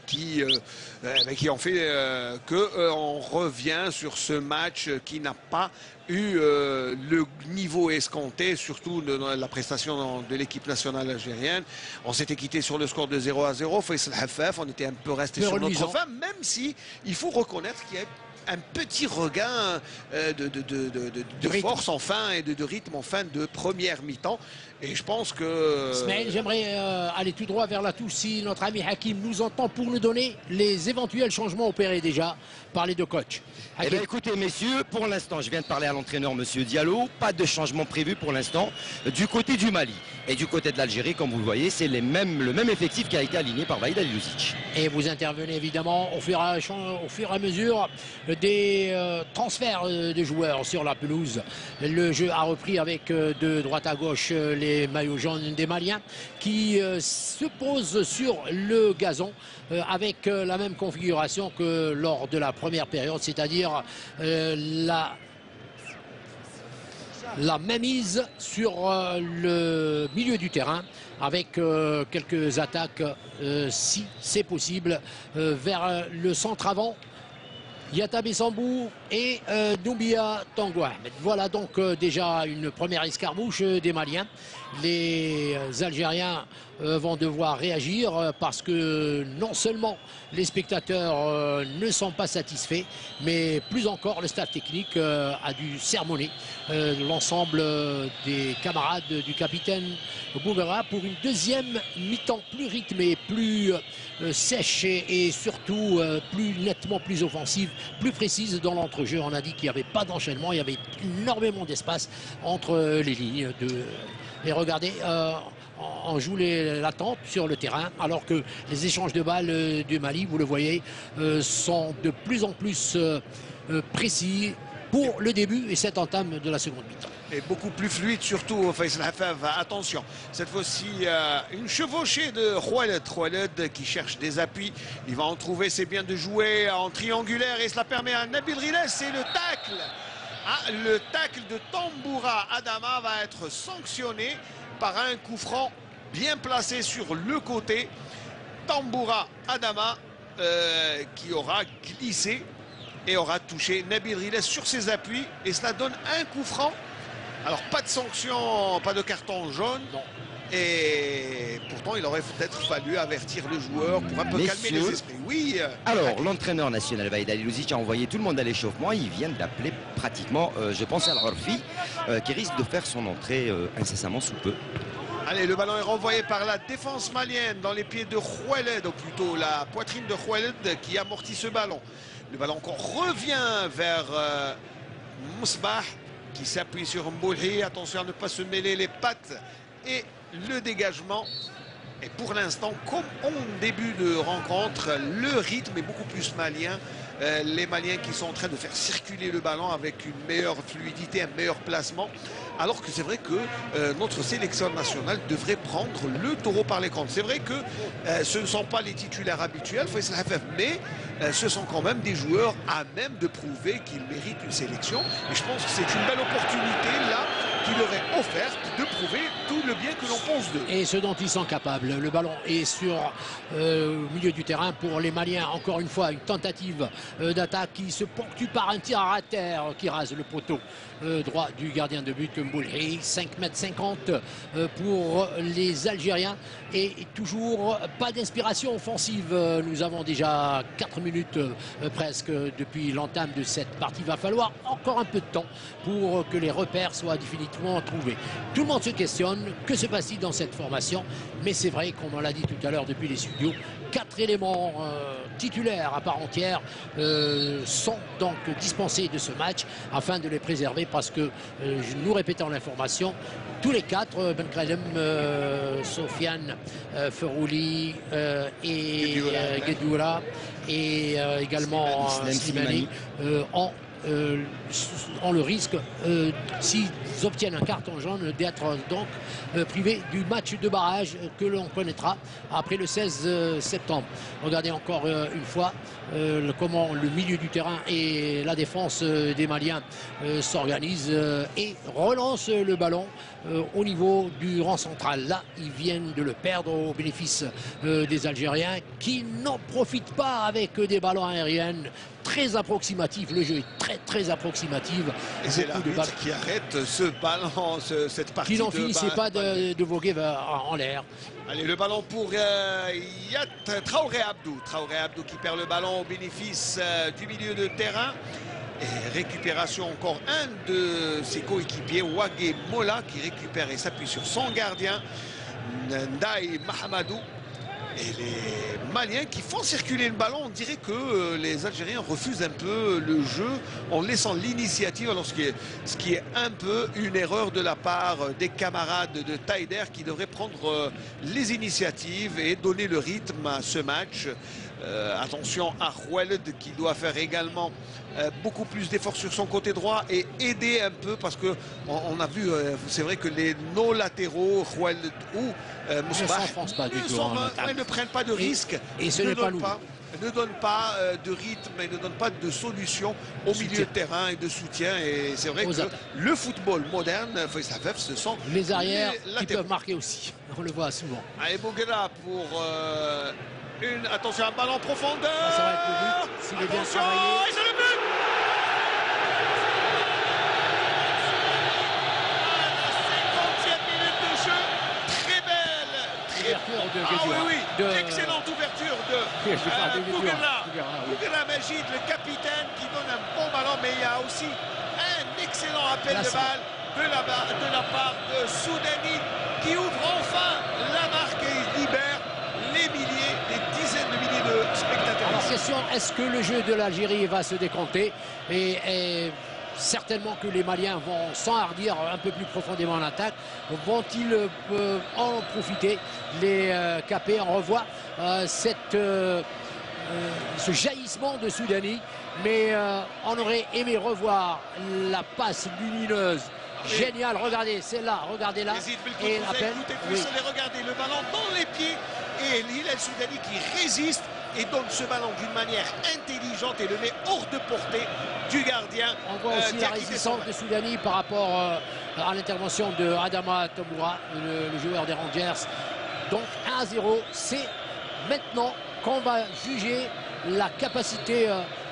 qui ont fait qu'on revient sur ce match qui n'a pas eu le niveau escompté, surtout dans la prestation de l'équipe nationale algérienne. On s'était quitté sur le score de 0-0. Faisal Hafaf, on était un peu resté sur notre fin, même si il faut reconnaître qu'il y a un petit regain de force en fin et de rythme en fin de première mi-temps. Et je pense que... Ismaël, j'aimerais aller tout droit vers la touche si notre ami Hakim nous entend pour nous donner les éventuels changements opérés déjà par les deux coachs. Eh bien, écoutez, messieurs, pour l'instant, je viens de parler à l'entraîneur, monsieur Diallo. Pas de changement prévu pour l'instant du côté du Mali. Et du côté de l'Algérie, comme vous le voyez, c'est le même effectif qui a été aligné par Vahid Halilhodžić. Et vous intervenez évidemment au fur et à mesure des transferts de joueurs sur la pelouse. Le jeu a repris avec de droite à gauche les maillots jaunes des Maliens qui se posent sur le gazon avec la même configuration que lors de la première période, c'est-à-dire la mainmise sur le milieu du terrain avec quelques attaques, si c'est possible, vers le centre avant. Yatabé Sambou et Doumbia Tanguy Ahmed. Voilà donc déjà une première escarmouche des Maliens. Les Algériens vont devoir réagir parce que non seulement les spectateurs ne sont pas satisfaits, mais plus encore le staff technique a dû sermonner l'ensemble des camarades du capitaine Bouguera pour une deuxième mi-temps plus rythmée, plus sèche et surtout nettement plus offensive, plus précise dans l'entrejeu. On a dit qu'il n'y avait pas d'enchaînement, il y avait énormément d'espace entre les lignes. Et regardez, on joue l'attente sur le terrain, alors que les échanges de balles du Mali, vous le voyez, sont de plus en plus précis pour le début et cette entame de la seconde mi-temps. Et beaucoup plus fluide, surtout Faisal Hafaf. Attention, cette fois-ci, une chevauchée de Khaled qui cherche des appuis. Il va en trouver, c'est bien de jouer en triangulaire et cela permet à Nabil Riles. C'est le tacle. Le tacle de Tamboura Adama va être sanctionné par un coup franc bien placé sur le côté. Tamboura Adama qui aura glissé et aura touché Nabil Riles sur ses appuis. Et cela donne un coup franc. Alors pas de sanction, pas de carton jaune. Non. Et pourtant il aurait peut-être fallu avertir le joueur pour un peu calmer les esprits. Oui. Alors l'entraîneur national Vahid Halilhodžić a envoyé tout le monde à l'échauffement. Il vient d'appeler pratiquement, je pense, à Al-Orfi qui risque de faire son entrée incessamment sous peu. Allez, le ballon est renvoyé par la défense malienne dans les pieds de Khaled, ou plutôt la poitrine de Khaled qui amortit ce ballon. Le ballon encore revient vers Mousbah qui s'appuie sur Mboulhi. Attention à ne pas se mêler les pattes et le dégagement. Et pour l'instant, comme en début de rencontre, le rythme est beaucoup plus malien. Les Maliens qui sont en train de faire circuler le ballon avec une meilleure fluidité, un meilleur placement. Alors que c'est vrai que notre sélection nationale devrait prendre le taureau par les cornes. C'est vrai que ce ne sont pas les titulaires habituels, Faisal Hafaf, mais ce sont quand même des joueurs à même de prouver qu'ils méritent une sélection. Et je pense que c'est une belle opportunité là qui leur est offerte de prouver tout le bien que l'on pense d'eux. Et ce dont ils sont capables. Le ballon est sur le milieu du terrain pour les Maliens. Encore une fois, une tentative d'attaque qui se ponctue par un tir à terre qui rase le poteau droit du gardien de but Mboulhi. 5,50 m pour les Algériens. Et toujours pas d'inspiration offensive. Nous avons déjà 4 minutes presque depuis l'entame de cette partie. Il va falloir encore un peu de temps pour que les repères soient définitivement trouvés. Tout le monde se questionne, que se passe-t-il dans cette formation? Mais c'est vrai, comme on l'a dit tout à l'heure depuis les studios, 4 éléments titulaires à part entière sont donc dispensés de ce match afin de les préserver parce que, nous répétons l'information, tous les 4, Ben Kralem, Sofiane, Ferouli et Guedoura et également Slimani ont ont le risque, s'ils obtiennent un carton jaune, d'être donc privés du match de barrage que l'on connaîtra après le 16 septembre. Regardez encore une fois comment le milieu du terrain et la défense des Maliens s'organisent et relancent le ballon au niveau du rang central. Là, ils viennent de le perdre au bénéfice des Algériens qui n'en profitent pas avec des ballons aériens très approximatifs. Le jeu est très approximatif. Et c'est l'arbitre qui arrête ce ballon, cette partie. Qui n'en finissait pas de voguer en l'air. Allez, le ballon pour Traoré Abdou. Traoré Abdou qui perd le ballon au bénéfice du milieu de terrain. Et récupération encore un de ses coéquipiers, Wagé Mola, qui récupère et s'appuie sur son gardien, Ndaï Mahamadou. Et les Maliens qui font circuler le ballon, on dirait que les Algériens refusent un peu le jeu en laissant l'initiative. Alors ce qui est un peu une erreur de la part des camarades de Taider qui devraient prendre les initiatives et donner le rythme à ce match. Attention à Khoueled qui doit faire également beaucoup plus d'efforts sur son côté droit et aider un peu parce que on a vu, c'est vrai que nos latéraux, Khoueled ou Moussbah, ne prennent pas de risques et ce n'est pas lourd. Ne donne pas de rythme et ne donne pas de solution au milieu de terrain et de soutien. Et c'est vrai que le football moderne, ce sont les arrières qui peuvent marquer aussi. On le voit souvent. Allez, Bouguera pour attention, un ballon en profondeur. Ça va être le but. S'il est bien travaillé. Et c'est le but. Excellente ouverture de Bouguera Majid, le capitaine qui donne un bon ballon, mais il y a aussi un excellent appel de balle de la part de Soudani qui ouvre enfin la marque et libère les milliers, les dizaines de milliers de spectateurs. Alors question, est-ce que le jeu de l'Algérie va se décompter et certainement que les Maliens vont s'enhardir un peu plus profondément en attaque. Vont-ils en profiter? Les Capés, on revoit ce jaillissement de Soudani, mais on aurait aimé revoir la passe lumineuse. Génial, regardez, c'est là, regardez-là. Et l'appel. Regardez le ballon dans les pieds et Hilal Soudani qui résiste et donne ce ballon d'une manière intelligente et le met hors de portée du gardien. On voit aussi la résistance de Soudani par rapport à l'intervention de Adama Tomoura, le joueur des Rangers. Donc 1-0, c'est maintenant qu'on va juger la capacité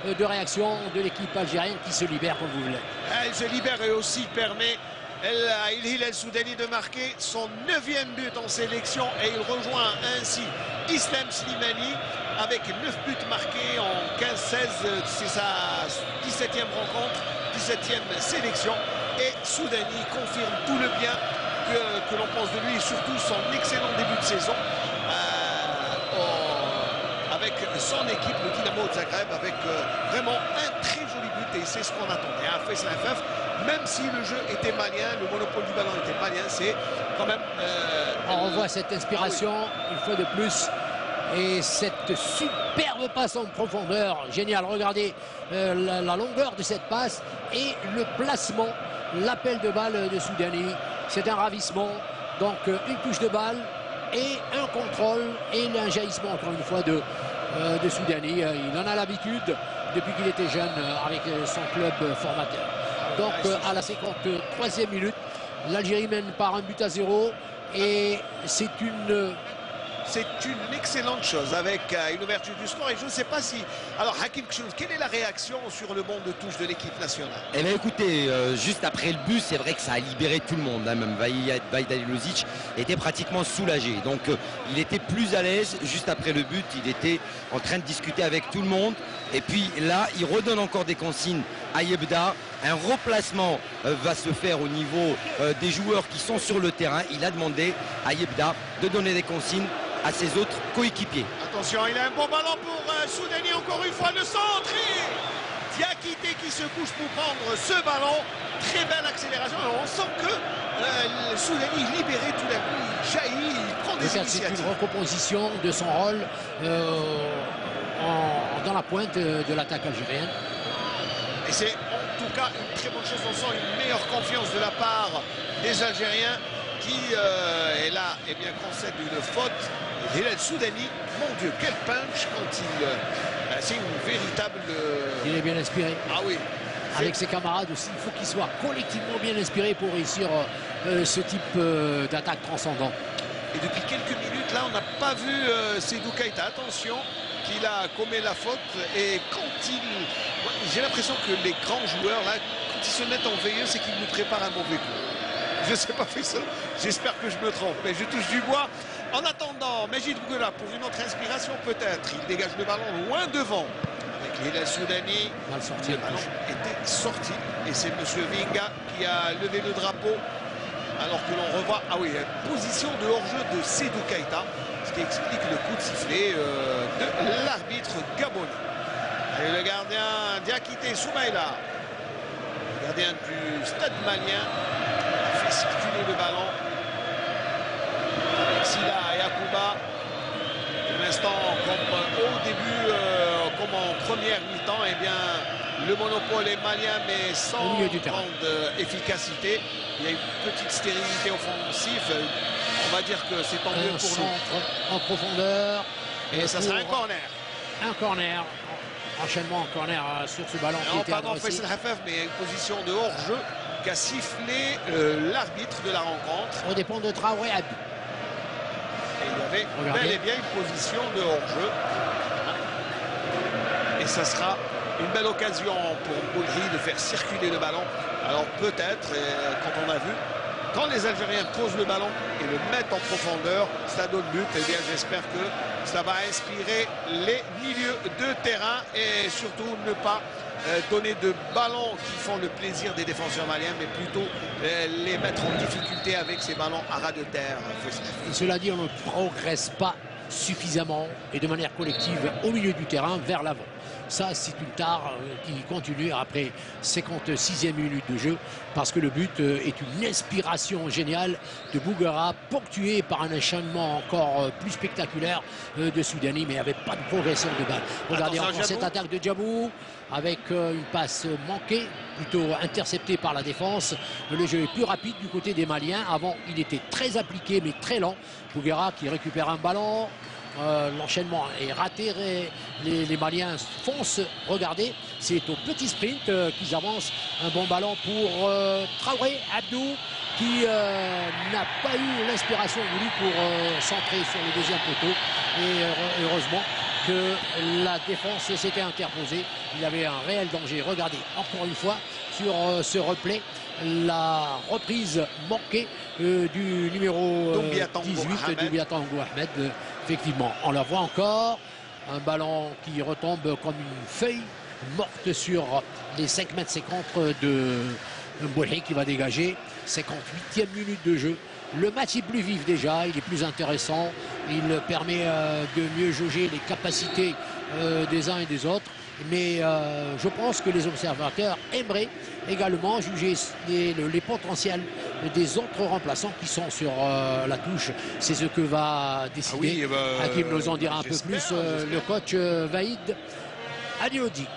de réaction de l'équipe algérienne qui se libère comme vous voulez. Elle se libère et aussi permet à Hilal Soudani de marquer son 9e but en sélection et il rejoint ainsi Islam Slimani avec 9 buts marqués en 15-16, c'est sa 17e rencontre, 17e sélection et Soudani confirme tout le bien que l'on pense de lui et surtout son excellent début de saison avec son équipe, le Dynamo de Zagreb, avec vraiment un très joli but et c'est ce qu'on attendait. Faisal FF, même si le jeu était malien, le monopole du ballon était malien, c'est quand même... on revoit cette inspiration une fois de plus et cette superbe passe en profondeur, génial, regardez la longueur de cette passe et le placement, l'appel de balle de Soudani, c'est un ravissement, donc une touche de balle et un contrôle et un jaillissement encore une fois de Soudani. Il en a l'habitude depuis qu'il était jeune avec son club formateur. Donc à la 53e minute, l'Algérie mène par 1-0 et c'est une excellente chose avec une ouverture du score et je ne sais pas si... Alors Hakim Kchouz, quelle est la réaction sur le monde de touche de l'équipe nationale? Eh bien écoutez, juste après le but, c'est vrai que ça a libéré tout le monde. Hein, même Vahid Halilovic était pratiquement soulagé. Donc il était plus à l'aise juste après le but. Il était en train de discuter avec tout le monde. Et puis là, il redonne encore des consignes à Yebda. Un replacement va se faire au niveau des joueurs qui sont sur le terrain. Il a demandé à Yebda de donner des consignes à ses autres coéquipiers. Attention, il a un bon ballon pour Soudani, encore une fois le centre et Diakité qui se couche pour prendre ce ballon. Très belle accélération. Alors, on sent que Soudani est libéré tout d'un coup, il jaillit, il prend des initiatives. C'est une recomposition de son rôle dans la pointe de l'attaque algérienne. Et c'est en tout cas une très bonne chose. On sent une meilleure confiance de la part des Algériens qui est là, et bien concède une faute. Hilal Soudani, mon Dieu, quel punch quand il... c'est une véritable... Il est bien inspiré. Ah oui. Avec ses camarades aussi, il faut qu'ils soient collectivement bien inspirés pour réussir ce type d'attaque transcendant. Et depuis quelques minutes, là, on n'a pas vu Seydou Keita. Attention, qu'il a commis la faute. Et quand j'ai l'impression que les grands joueurs, là, quand ils se mettent en veilleux, c'est qu'ils nous préparent un mauvais coup. Je ne sais pas, Faisal, j'espère que je me trompe, mais je touche du bois. En attendant, Majid Bouguela, pour une autre inspiration peut-être, il dégage le ballon loin devant. Avec Hilal Soudani, le ballon était sorti. Et c'est M. Vinga qui a levé le drapeau. Alors que l'on revoit, ah oui, position de hors-jeu de Seydou Keita, ce qui explique le coup de sifflet de l'arbitre gabonais. Et le gardien Diakité Soumaïla, le gardien du Stade Malien, fait circuler le ballon avec Silla et Akouba. Pour l'instant, comme au début, comme en première mi-temps, eh bien, le monopole est malien, mais sans grande efficacité. Il y a une petite stérilité offensive. On va dire que c'est tant mieux pour nous. En profondeur. Et ça sera un corner. Un corner. Enchaînement en corner sur ce ballon. Non, pardon, Faisal Hafef, mais il y a une position de hors-jeu qu'a sifflé l'arbitre de la rencontre. Au dépend de Traoré Abdou. Et il y avait bel et bien une position de hors-jeu. Et ça sera une belle occasion pour Boulri de faire circuler le ballon. Alors peut-être, quand on a vu, quand les Algériens posent le ballon et le mettent en profondeur, ça donne but. Eh bien, j'espère que ça va inspirer les milieux de terrain et surtout ne pas donner de ballons qui font le plaisir des défenseurs maliens, mais plutôt les mettre en difficulté avec ces ballons à ras de terre. Et cela dit, on ne progresse pas suffisamment et de manière collective au milieu du terrain vers l'avant. Ça, c'est une tare qui continue après 56e minute de jeu parce que le but est une inspiration géniale de Bouguera, ponctuée par un enchaînement encore plus spectaculaire de Soudani, mais il n'y avait pas de progression de balle. Regardez encore cette attaque de Djabou avec une passe manquée, plutôt interceptée par la défense. Le jeu est plus rapide du côté des Maliens. Avant, il était très appliqué, mais très lent. Bouguera qui récupère un ballon. L'enchaînement est raté, les Maliens foncent. Regardez, c'est au petit sprint qu'ils avancent. Un bon ballon pour Traoré Abdou qui n'a pas eu l'inspiration voulue pour centrer sur le deuxième poteau. Et heureusement que la défense s'était interposée. Il y avait un réel danger. Regardez encore une fois sur ce replay la reprise manquée du numéro 18 Doumbia-Tango Ahmed. Effectivement, on la voit encore. Un ballon qui retombe comme une feuille morte sur les 5 mètres 50 de Mbouhi qui va dégager. 58e minute de jeu. Le match est plus vif déjà, il est plus intéressant. Il permet de mieux jauger les capacités des uns et des autres. Mais je pense que les observateurs aimeraient également juger les potentiels des autres remplaçants qui sont sur la touche. C'est ce que va décider, à qui nous en dira un peu plus le coach Vaïd Aliodik.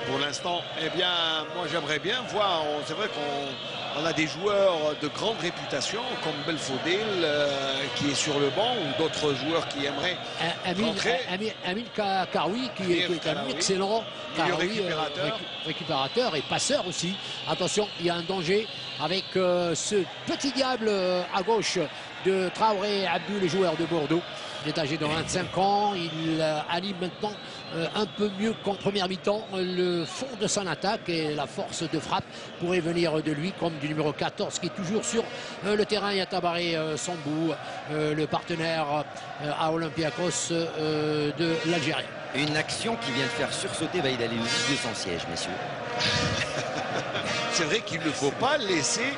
Pour l'instant, eh bien, moi j'aimerais bien voir, c'est vrai qu'on a des joueurs de grande réputation comme Belfodil qui est sur le banc ou d'autres joueurs qui aimeraient rentrer. Amin Karoui qui est un excellent récupérateur et passeur aussi. Attention, il y a un danger avec ce petit diable à gauche de Traoré Abdou, le joueur de Bordeaux. Il est âgé de 25 ans, il anime maintenant un peu mieux qu'en première mi-temps le fond de son attaque et la force de frappe pourrait venir de lui comme du numéro 14 qui est toujours sur le terrain. Il y a Tabaré Sambou, le partenaire à Olympiakos de l'Algérie. Une action qui vient de faire sursauter Vaïd Alioudi de son siège, messieurs. C'est vrai qu'il ne faut pas laisser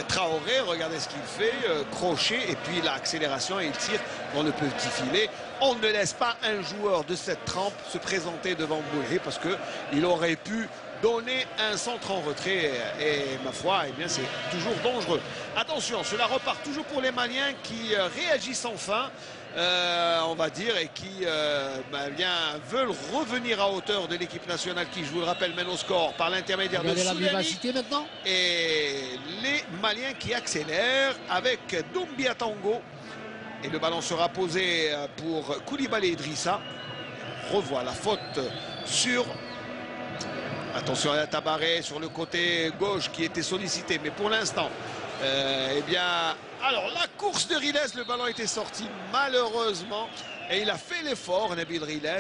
Traoré, regardez ce qu'il fait, crochet et puis l'accélération et il tire dans le petit filet. On ne laisse pas un joueur de cette trempe se présenter devant Boulay parce qu'il aurait pu donner un centre en retrait et ma foi, eh bien c'est toujours dangereux. Attention, cela repart toujours pour les Maliens qui réagissent enfin. on va dire, et qui veulent revenir à hauteur de l'équipe nationale qui, je vous le rappelle, mène au score par l'intermédiaire de Regardez la Soudani. vivacité maintenant. Et les Maliens qui accélèrent avec Doumbia Tango. Et le ballon sera posé pour Koulibaly Idrissa. On revoit la faute sur... Attention à la Tabaré sur le côté gauche qui était sollicité. Mais pour l'instant, eh bien... Alors, la course de Riles, le ballon était sorti malheureusement. Et il a fait l'effort, Nabil Riles.